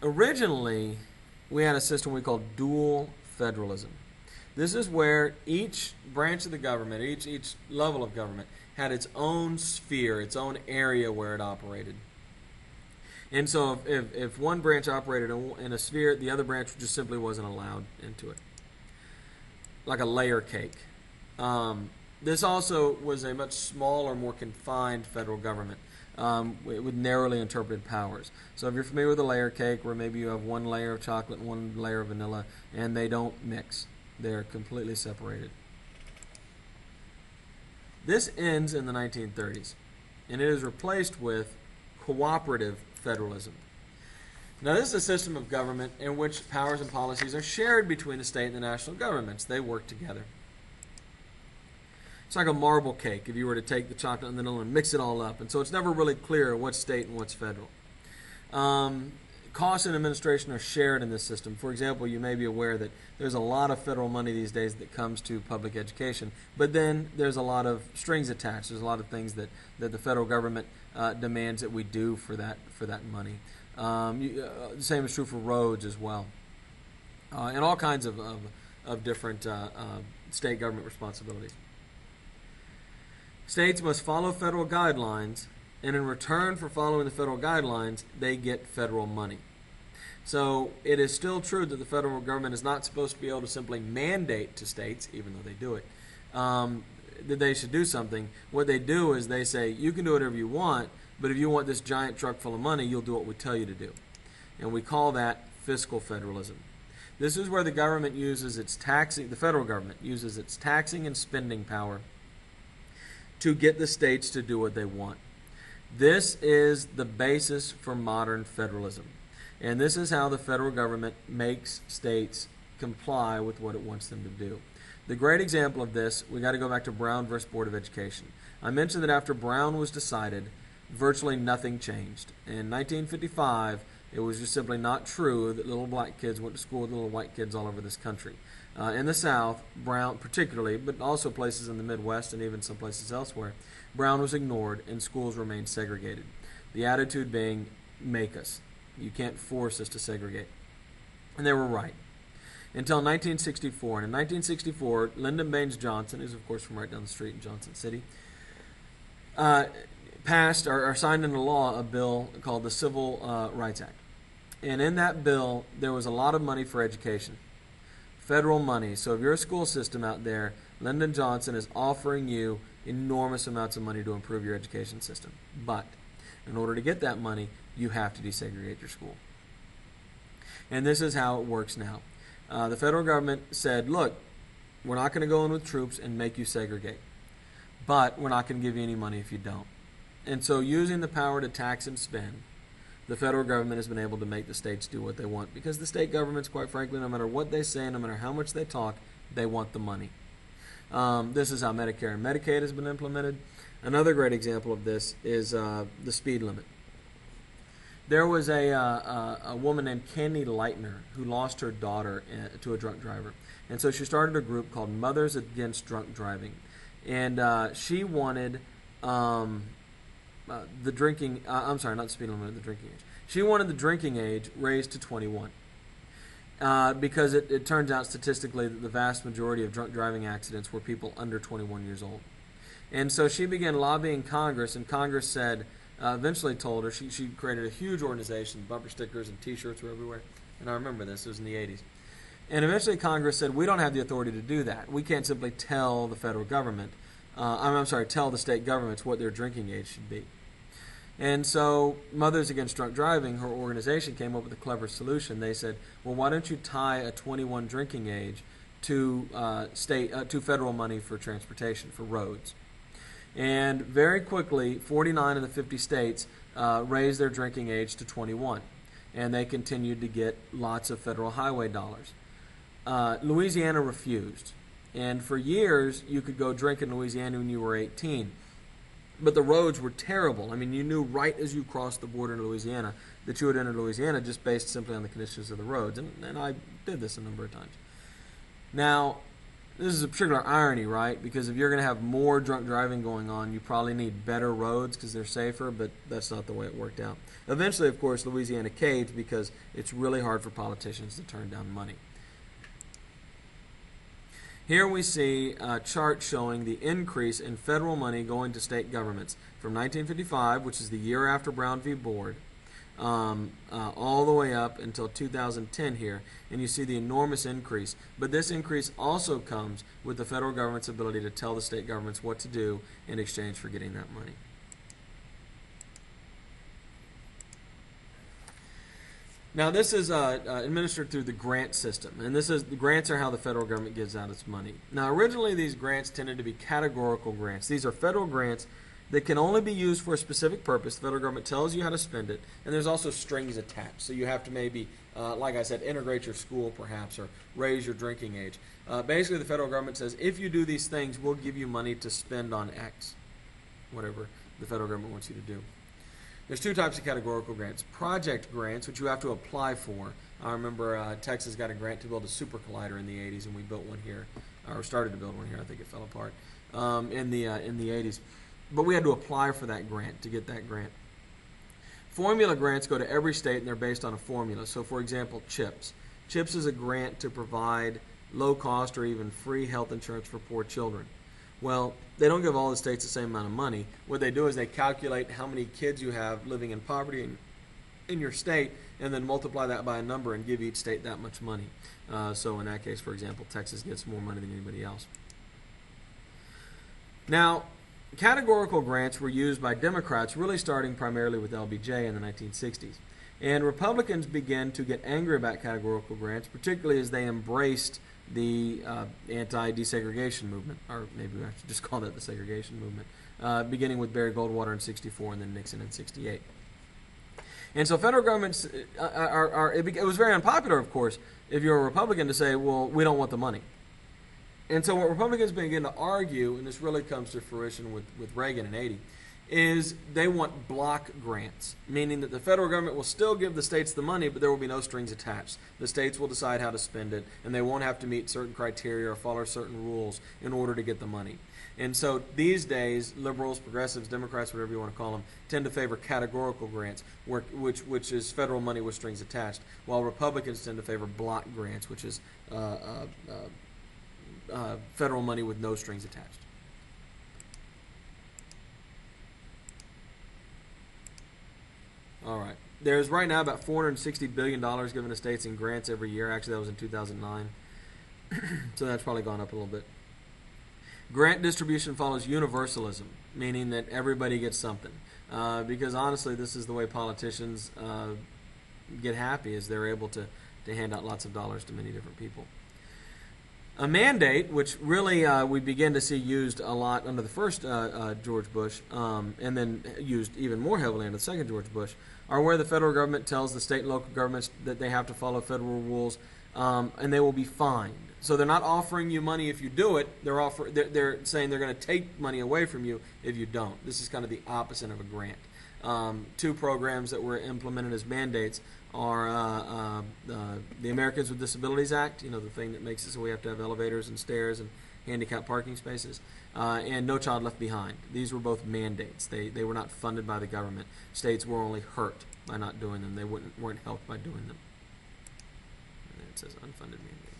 Originally, we had a system we called dual federalism. This is where each branch of the government, each level of government, had its own sphere, its own area where it operated. And so if one branch operated in a sphere, the other branch just simply wasn't allowed into it. Like a layer cake. This also was a much smaller, more confined federal government with narrowly interpreted powers. So if you're familiar with a layer cake, where maybe you have one layer of chocolate and one layer of vanilla, and they don't mix. They're completely separated. This ends in the 1930s, and it is replaced with cooperative federalism. Now, this is a system of government in which powers and policies are shared between the state and the national governments. They work together. It's like a marble cake if you were to take the chocolate and vanilla and mix it all up. And so it's never really clear what's state and what's federal. Costs and administration are shared in this system. For example, you may be aware that there's a lot of federal money these days that comes to public education, but then there's a lot of strings attached. There's a lot of things that the federal government demands that we do for that money. The same is true for roads as well, and all kinds of different state government responsibilities. States must follow federal guidelines, and in return for following the federal guidelines, they get federal money. So it is still true that the federal government is not supposed to be able to simply mandate to states, even though they do it, that they should do something. What they do is they say, you can do whatever you want, but if you want this giant truck full of money, you'll do what we tell you to do. And we call that fiscal federalism. This is where the government uses its taxing, the federal government uses its taxing and spending power to get the states to do what they want. This is the basis for modern federalism. And this is how the federal government makes states comply with what it wants them to do. The great example of this, we got to go back to Brown versus Board of Education. I mentioned that after Brown was decided, virtually nothing changed. In 1955, it was just simply not true that little black kids went to school with little white kids all over this country. In the South, Brown particularly, but also places in the Midwest and even some places elsewhere, Brown was ignored and schools remained segregated. The attitude being, make us. You can't force us to segregate. And they were right. Until 1964. And in 1964, Lyndon Baines Johnson, who's of course from right down the street in Johnson City, passed or signed into law a bill called the Civil Rights Act. And in that bill, there was a lot of money for education. Federal money. So if you're a school system out there, Lyndon Johnson is offering you enormous amounts of money to improve your education system. But in order to get that money, you have to desegregate your school. And this is how it works now. The federal government said, look, we're not going to go in with troops and make you segregate. But we're not going to give you any money if you don't. And so using the power to tax and spend, the federal government has been able to make the states do what they want, because the state governments, quite frankly, no matter what they say, no matter how much they talk, they want the money. This is how Medicare and Medicaid has been implemented. Another great example of this is the speed limit. There was a woman named Candy Lightner who lost her daughter to a drunk driver. And so she started a group called Mothers Against Drunk Driving. And she wanted the drinking, I'm sorry, not the speed limit, the drinking age. She wanted the drinking age raised to 21. Because it turns out statistically that the vast majority of drunk driving accidents were people under 21 years old. And so she began lobbying Congress, and Congress said, eventually told her, she created a huge organization, bumper stickers and T-shirts were everywhere. And I remember this, it was in the 80s. And eventually Congress said, we don't have the authority to do that. We can't simply tell the federal government, tell the state governments what their drinking age should be. And so Mothers Against Drunk Driving, her organization, came up with a clever solution. They said, well, why don't you tie a 21 drinking age to federal money for transportation, for roads? And very quickly, 49 of the 50 states raised their drinking age to 21. And they continued to get lots of federal highway dollars. Louisiana refused. And for years, you could go drink in Louisiana when you were 18. But the roads were terrible. I mean, you knew right as you crossed the border in Louisiana that you had entered Louisiana just based simply on the conditions of the roads. And I did this a number of times. Now, This is a particular irony, right? Because if you're going to have more drunk driving going on, you probably need better roads because they're safer, but that's not the way it worked out. Eventually, of course, Louisiana caved because it's really hard for politicians to turn down money. Here we see a chart showing the increase in federal money going to state governments from 1955, which is the year after Brown v. Board, all the way up until 2010 here, and you see the enormous increase. But this increase also comes with the federal government's ability to tell the state governments what to do in exchange for getting that money. Now, this is administered through the grant system, and the grants are how the federal government gives out its money. Now, originally these grants tended to be categorical grants. These are federal grants that can only be used for a specific purpose. The federal government tells you how to spend it, and there's also strings attached. So you have to maybe, like I said, integrate your school perhaps, or raise your drinking age. Basically, the federal government says, if you do these things, we'll give you money to spend on X, whatever the federal government wants you to do. There's two types of categorical grants. Project grants, which you have to apply for. I remember Texas got a grant to build a super collider in the 80s, and we built one here, or started to build one here. I think it fell apart in the 80s. But we had to apply for that grant to get that grant. Formula grants go to every state, and they're based on a formula. So, for example, CHIPS. CHIPS is a grant to provide low-cost or even free health insurance for poor children. Well, they don't give all the states the same amount of money. What they do is they calculate how many kids you have living in poverty in your state, and then multiply that by a number and give each state that much money. So in that case, for example, Texas gets more money than anybody else. Now, categorical grants were used by Democrats, really starting primarily with LBJ in the 1960s. And Republicans began to get angry about categorical grants, particularly as they embraced the anti-desegregation movement, or maybe we should just call that the segregation movement, beginning with Barry Goldwater in '64 and then Nixon in '68. And so federal governments, it was very unpopular, of course, if you're a Republican to say, well, we don't want the money. And so what Republicans begin to argue, and this really comes to fruition with Reagan in '80, is they want block grants, meaning that the federal government will still give the states the money, but there will be no strings attached. The states will decide how to spend it, and they won't have to meet certain criteria or follow certain rules in order to get the money. And so these days, liberals, progressives, Democrats, whatever you want to call them, tend to favor categorical grants, which is federal money with strings attached, while Republicans tend to favor block grants, which is federal money with no strings attached. All right. There's right now about $460 billion given to states in grants every year. Actually, that was in 2009. So that's probably gone up a little bit. Grant distribution follows universalism, meaning that everybody gets something. Because honestly, this is the way politicians get happy, is they're able to hand out lots of dollars to many different people. A mandate, which really we begin to see used a lot under the first George Bush, and then used even more heavily under the second George Bush, are where the federal government tells the state and local governments that they have to follow federal rules, and they will be fined. So they're not offering you money if you do it. They're saying they're going to take money away from you if you don't. This is kind of the opposite of a grant. Two programs that were implemented as mandates are the Americans with Disabilities Act, the thing that makes it so we have to have elevators and stairs and handicapped parking spaces, and No Child Left Behind. These were both mandates. They were not funded by the government. States were only hurt by not doing them. They weren't helped by doing them. And then it says unfunded mandates.